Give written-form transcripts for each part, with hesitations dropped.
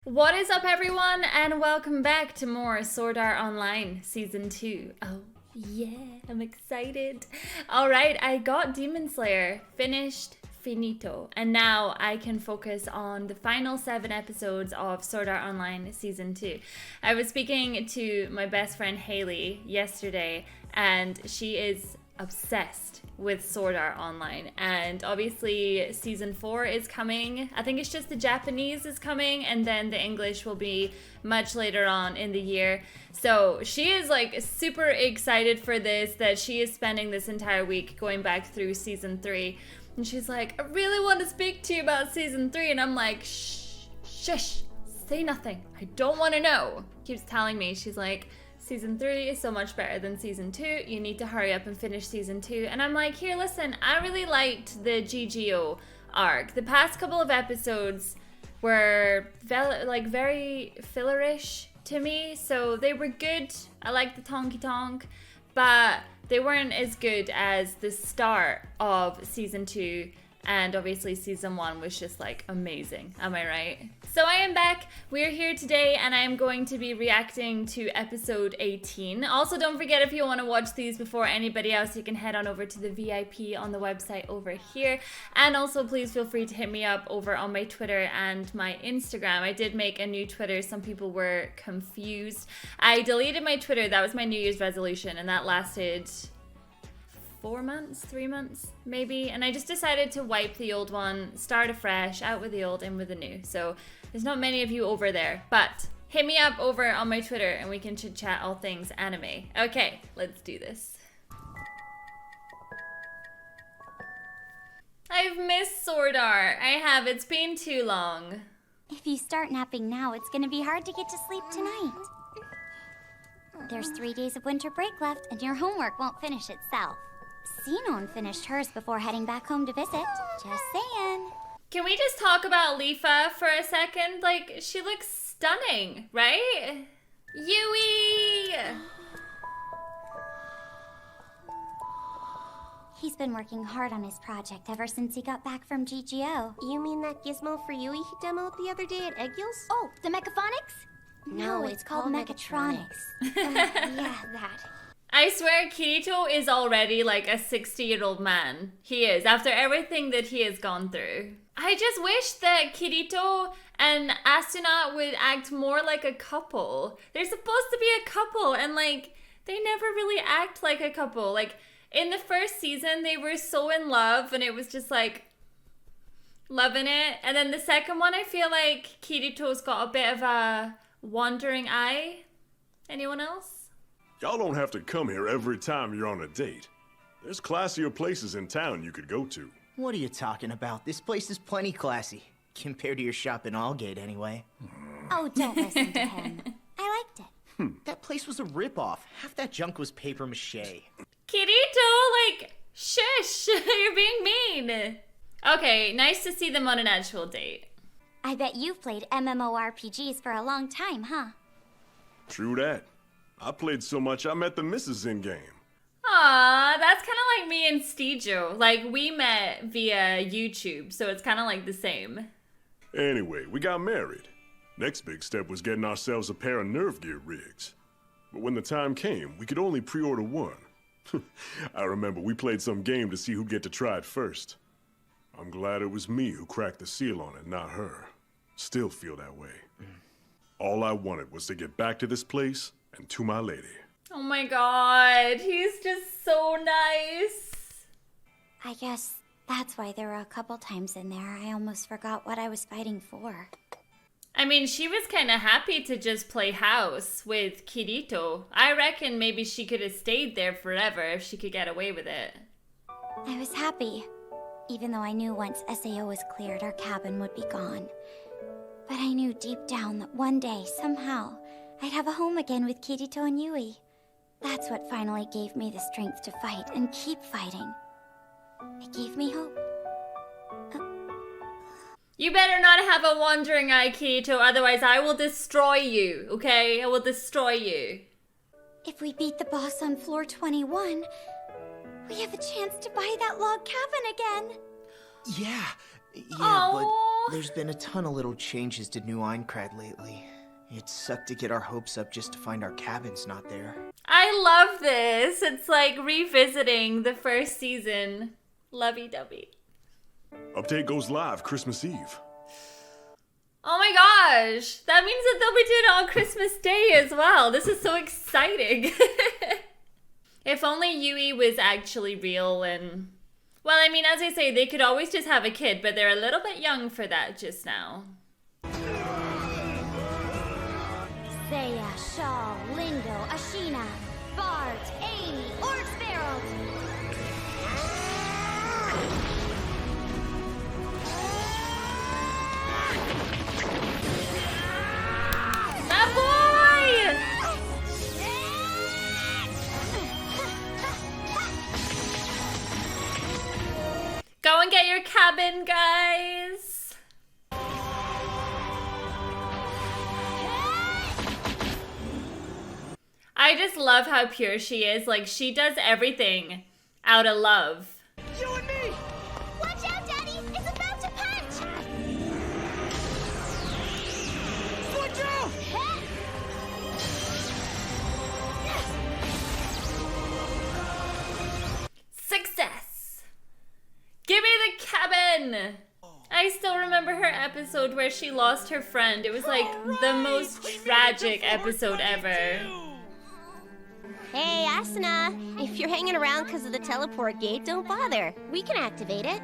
What is up, everyone, and welcome back to more Sword Art Online Season 2. Oh, yeah, I'm excited. Alright, I got Demon Slayer finished, finito, and now I can focus on the final 7 episodes of Sword Art Online Season 2. I was speaking to my best friend Haley yesterday, and she is obsessed with Sword Art Online, and obviously season 4 is coming. I think it's just the Japanese is coming, and then the English will be much later on in the year. So she is like super excited for this, that she is spending this entire week going back through season 3, and she's like, I really want to speak to you about season 3, and I'm like, shush, say nothing, I don't want to know. Keeps telling me, she's like, Season 3 is so much better than Season 2. You need to hurry up and finish Season 2. And I'm like, here, listen, I really liked the GGO arc. The past couple of episodes were very fillerish to me. So they were good. I liked the Tonky Tonk. But they weren't as good as the start of Season 2. And obviously Season 1 was just like amazing. Am I right? So I am back. We're here today and I am going to be reacting to episode 18. Also, don't forget, if you want to watch these before anybody else, you can head on over to the VIP on the website over here. And also, please feel free to hit me up over on my Twitter and my Instagram. I did make a new Twitter. Some people were confused. I deleted my Twitter. That was my New Year's resolution, and that lasted 4 months, 3 months maybe, and I just decided to wipe the old one, start afresh, out with the old, in with the new. So there's not many of you over there, but hit me up over on my Twitter and we can chit chat all things anime. Okay, let's do this. I've missed Sword Art. I have. It's been too long. If you start napping now, it's gonna be hard to get to sleep tonight. There's 3 days of winter break left and your homework won't finish itself. Sinon finished hers before heading back home to visit. Just saying. Can we just talk about Lifa for a second? Like, she looks stunning, right? Yui! He's been working hard on his project ever since he got back from GGO. You mean that gizmo for Yui he demoed the other day at Eggyles? Oh, the mechaphonics? No, it's called mechatronics. Yeah, that. I swear Kirito is already like a 60-year-old man. He is, after everything that he has gone through. I just wish that Kirito and Asuna would act more like a couple. They're supposed to be a couple, and like, they never really act like a couple. Like, in the first season, they were so in love, and it was just like, loving it. And then the second one, I feel like Kirito's got a bit of a wandering eye. Anyone else? Y'all don't have to come here every time you're on a date. There's classier places in town you could go to. What are you talking about? This place is plenty classy. Compared to your shop in Allgate, anyway. Oh, don't listen to him. I liked it. That place was a ripoff. Half that junk was paper mache. Kirito, like, shush, you're being mean. Okay, nice to see them on an actual date. I bet you've played MMORPGs for a long time, huh? True that. I played so much I met the missus in-game. Aw, that's kind of like me and Steejo. Like, we met via YouTube, so it's kind of like the same. Anyway, we got married. Next big step was getting ourselves a pair of nerve gear rigs. But when the time came, we could only pre-order one. I remember we played some game to see who'd get to try it first. I'm glad it was me who cracked the seal on it, not her. Still feel that way. All I wanted was to get back to this place and to my lady. Oh my god, he's just so nice. I guess that's why there were a couple times in there I almost forgot what I was fighting for. I mean, she was kind of happy to just play house with Kirito. I reckon maybe she could have stayed there forever if she could get away with it. I was happy, even though I knew once SAO was cleared, our cabin would be gone. But I knew deep down that one day, somehow, I'd have a home again with Kirito and Yui. That's what finally gave me the strength to fight and keep fighting. It gave me hope. You better not have a wandering eye, Kirito, otherwise I will destroy you, okay? I will destroy you. If we beat the boss on floor 21, we have a chance to buy that log cabin again. Yeah, Yeah, Aw. but there's been a ton of little changes to New Eincrad lately. It sucked to get our hopes up just to find our cabin's not there. I love this. It's like revisiting the first season. Lovey-dovey. Update goes live Christmas Eve. Oh my gosh. That means that they'll be doing it on Christmas Day as well. This is so exciting. If only Yui was actually real and... Well, I mean, as I say, they could always just have a kid, but they're a little bit young for that just now. Seiya, Shaw, Lindo, Ashina, Bart, Amy, Orcsbarrel. That boy! Go and get your cabin, guys. I just love how pure she is. Like, she does everything out of love. You and me! Watch out, Daddy! It's about to punch! Watch out! Success! Give me the cabin! I still remember her episode where she lost her friend. It was like the most tragic episode ever. Hey, Asuna. If you're hanging around because of the teleport gate, don't bother. We can activate it.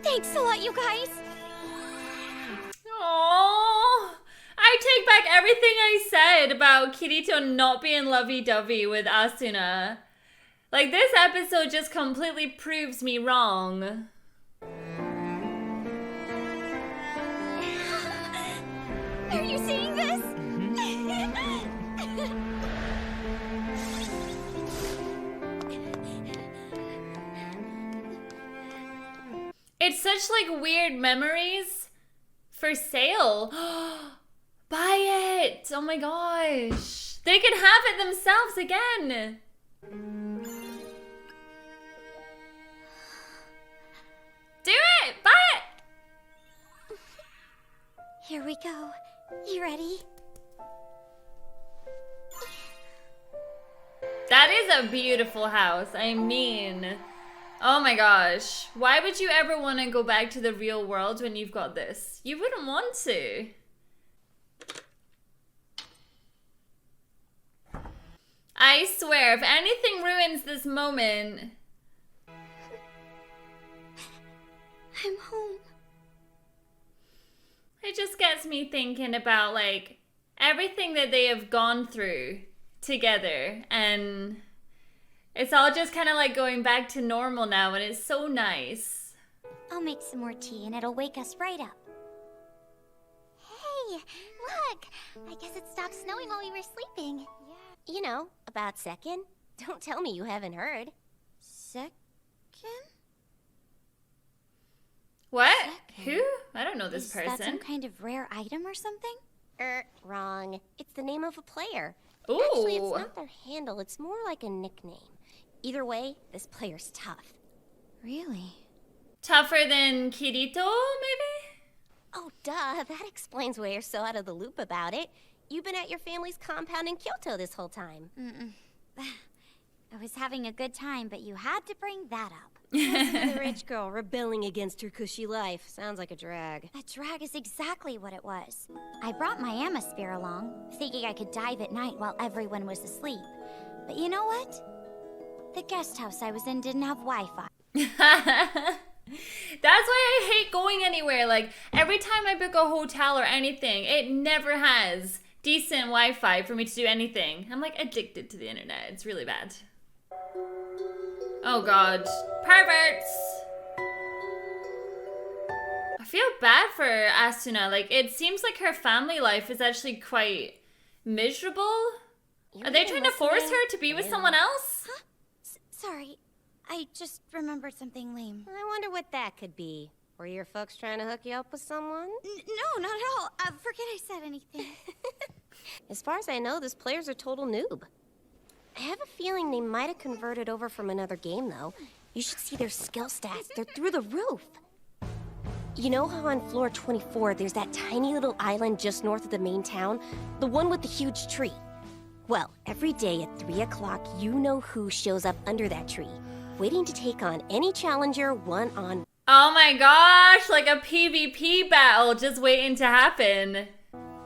Thanks a lot, you guys! Aww. I take back everything I said about Kirito not being lovey-dovey with Asuna. Like, this episode just completely proves me wrong. Are you seeing this? It's such like weird memories for sale. Buy it! Oh my gosh. They can have it themselves again. Do it! Buy it! Here we go. You ready? That is a beautiful house. I mean, oh my gosh. Why would you ever want to go back to the real world when you've got this? You wouldn't want to. I swear, if anything ruins this moment... I'm home. It just gets me thinking about, like, everything that they have gone through together. And it's all just kind of like going back to normal now, and it's so nice. I'll make some more tea and it'll wake us right up. Hey, look! I guess it stopped snowing while we were sleeping. Yeah. You know, about second. Don't tell me you haven't heard. Second? What? Who? I don't know this Is person. that some kind of rare item or something? Wrong. It's the name of a player. Ooh. Actually, it's not their handle. It's more like a nickname. Either way, this player's tough. Really? Tougher than Kirito, maybe? Oh, duh. That explains why you're so out of the loop about it. You've been at your family's compound in Kyoto this whole time. I was having a good time, but you had to bring that up. The rich girl rebelling against her cushy life. Sounds like a drag. A drag is exactly what it was. I brought my Amasphere along, thinking I could dive at night while everyone was asleep. But you know what? The guest house I was in didn't have Wi-Fi. That's why I hate going anywhere. Like, every time I book a hotel or anything, it never has decent Wi-Fi for me to do anything. I'm like addicted to the internet. It's really bad. Oh god. Perverts! I feel bad for Asuna. Like, it seems like her family life is actually quite miserable. Are they trying to force her to be with someone else? Huh? Sorry, I just remembered something lame. I wonder what that could be. Were your folks trying to hook you up with someone? No, not at all. Forget I said anything. As far as I know, this player's a total noob. I have a feeling they might have converted over from another game, though. You should see their skill stats. They're through the roof. You know how on floor 24 there's that tiny little island just north of the main town? The one with the huge tree. Well, every day at 3 o'clock, you know who shows up under that tree, waiting to take on any challenger one-on-one. Oh my gosh, like a PvP battle just waiting to happen.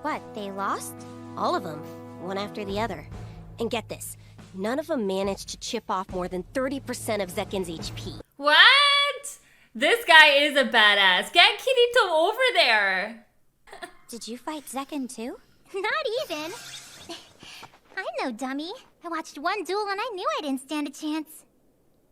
What, they lost? All of them, one after the other. And get this, none of them managed to chip off more than 30% of Zekin's HP. What? This guy is a badass. Get Kirito over there. Did you fight Zekin too? Not even. I'm no dummy. I watched one duel and I knew I didn't stand a chance.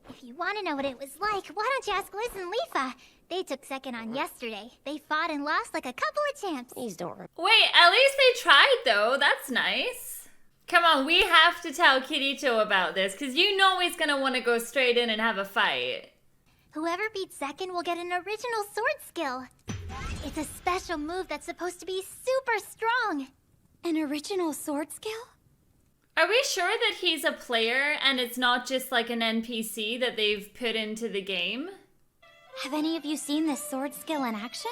If you want to know what it was like, why don't you ask Liz and Leafa? They took second on yesterday. They fought and lost like a couple of champs. Please don't. Wait, at least they tried though. That's nice. Come on, we have to tell Kirito about this because you know he's gonna want to go straight in and have a fight. Whoever beats second will get an original sword skill. It's a special move that's supposed to be super strong. An original sword skill? Are we sure that he's a player and it's not just like an NPC that they've put into the game? Have any of you seen this sword skill in action?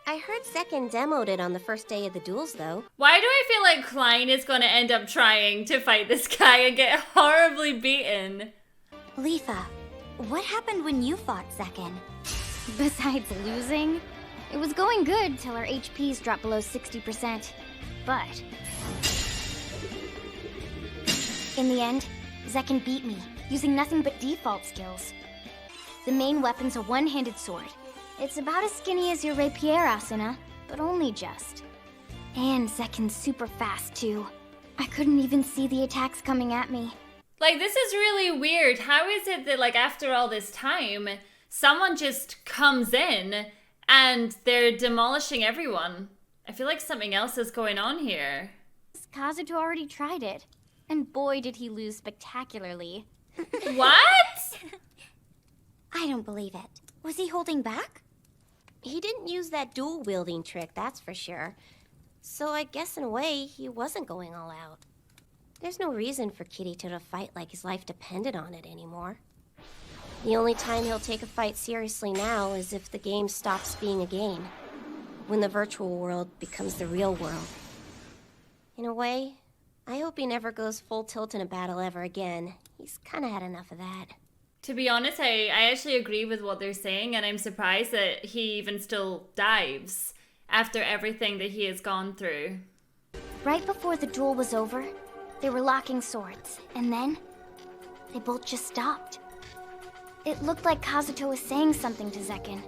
I heard Zekin demoed it on the first day of the duels, though. Why do I feel like Klein is going to end up trying to fight this guy and get horribly beaten? Leafa, what happened when you fought Zekin? Besides losing, it was going good till our HPs dropped below 60%. But in the end, Zekin beat me, using nothing but default skills. The main weapon's a one-handed sword. It's about as skinny as your rapier, Asuna, but only just. And Zekin's super fast, too. I couldn't even see the attacks coming at me. Like, this is really weird. How is it that, like, after all this time, someone just comes in and they're demolishing everyone? I feel like something else is going on here. Kazuto already tried it. And boy, did he lose spectacularly. What? I don't believe it. Was he holding back? He didn't use that dual-wielding trick, that's for sure. So I guess in a way, he wasn't going all out. There's no reason for Kirito to fight like his life depended on it anymore. The only time he'll take a fight seriously now is if the game stops being a game. When the virtual world becomes the real world. In a way, I hope he never goes full tilt in a battle ever again. He's kinda had enough of that. To be honest, I actually agree with what they're saying, and I'm surprised that he even still dives after everything that he has gone through. Right before the duel was over, they were locking swords, and then they both just stopped. It looked like Kazuto was saying something to Zekin.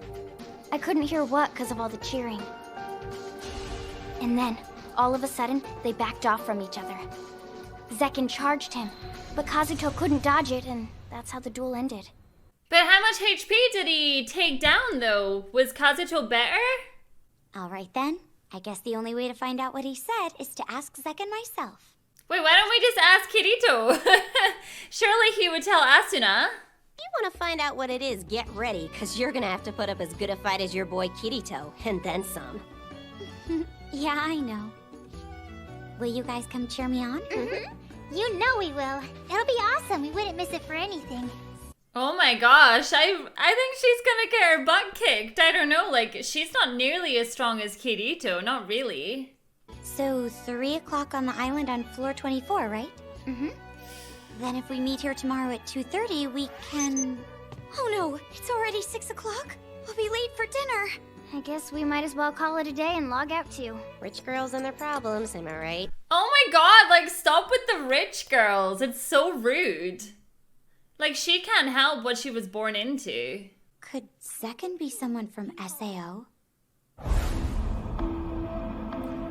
I couldn't hear what because of all the cheering. And then, all of a sudden, they backed off from each other. Zekin charged him, but Kazuto couldn't dodge it, and that's how the duel ended. But how much HP did he take down, though? Was Kazuto better? All right then. I guess the only way to find out what he said is to ask Zekin myself. Wait, why don't we just ask Kirito? Surely he would tell Asuna. If you want to find out what it is, get ready, because you're going to have to put up as good a fight as your boy Kirito, and then some. Yeah, I know. Will you guys come cheer me on? You know we will. It'll be awesome. We wouldn't miss it for anything. Oh my gosh, I think she's gonna get her butt kicked. I don't know, like, she's not nearly as strong as Kirito, not really. So, 3 o'clock on the island on floor 24, right? Then if we meet here tomorrow at 2:30, we can... Oh no, it's already 6 o'clock. I'll be late for dinner. I guess we might as well call it a day and log out too. Rich girls and their problems, am I right? Oh my god, like, stop with the rich girls. It's so rude. Like, she can't help what she was born into. Could Zekin be someone from SAO?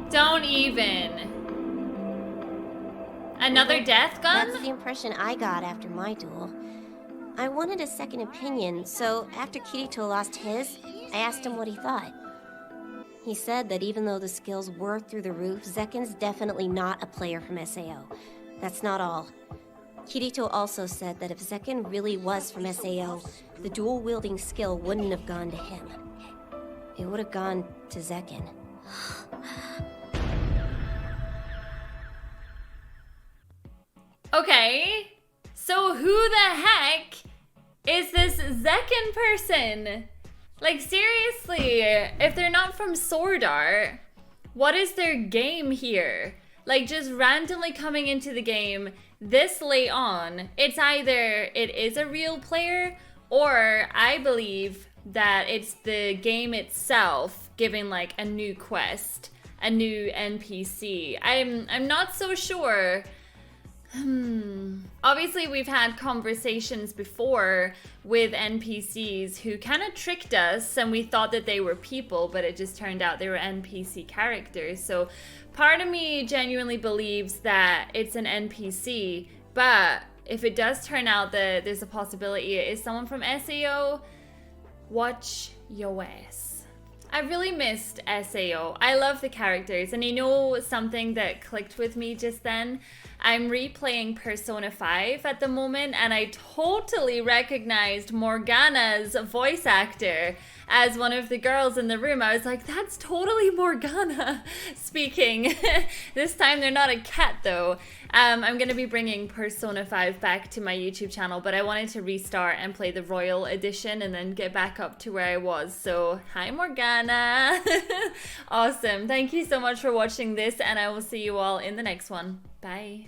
Don't even. Another death gun? That's the impression I got after my duel. I wanted a second opinion, so after Kirito lost his, I asked him what he thought. He said that even though the skills were through the roof, Zekin's definitely not a player from SAO. That's not all. Kirito also said that if Zekin really was from SAO, the dual-wielding skill wouldn't have gone to him. It would have gone to Zekin. Okay, so who the heck is this Zekken person? Like, seriously, if they're not from Sword Art, what is their game here? Like, just randomly coming into the game this late on, it's either it is a real player, or I believe that it's the game itself giving like a new quest, a new NPC. I'm not so sure. Obviously, we've had conversations before with NPCs who kind of tricked us and we thought that they were people, but it just turned out they were NPC characters. So part of me genuinely believes that it's an NPC, but if it does turn out that there's a possibility it is someone from SAO, watch your ass. I really missed SAO. I love the characters, and you know something that clicked with me just then? I'm replaying Persona 5 at the moment, and I totally recognized Morgana's voice actor as one of the girls in the room. I was like, that's totally Morgana speaking. This time they're not a cat though. I'm going to be bringing Persona 5 back to my YouTube channel, but I wanted to restart and play the Royal Edition and then get back up to where I was. So, hi Morgana. Awesome. Thank you so much for watching this, and I will see you all in the next one. Bye.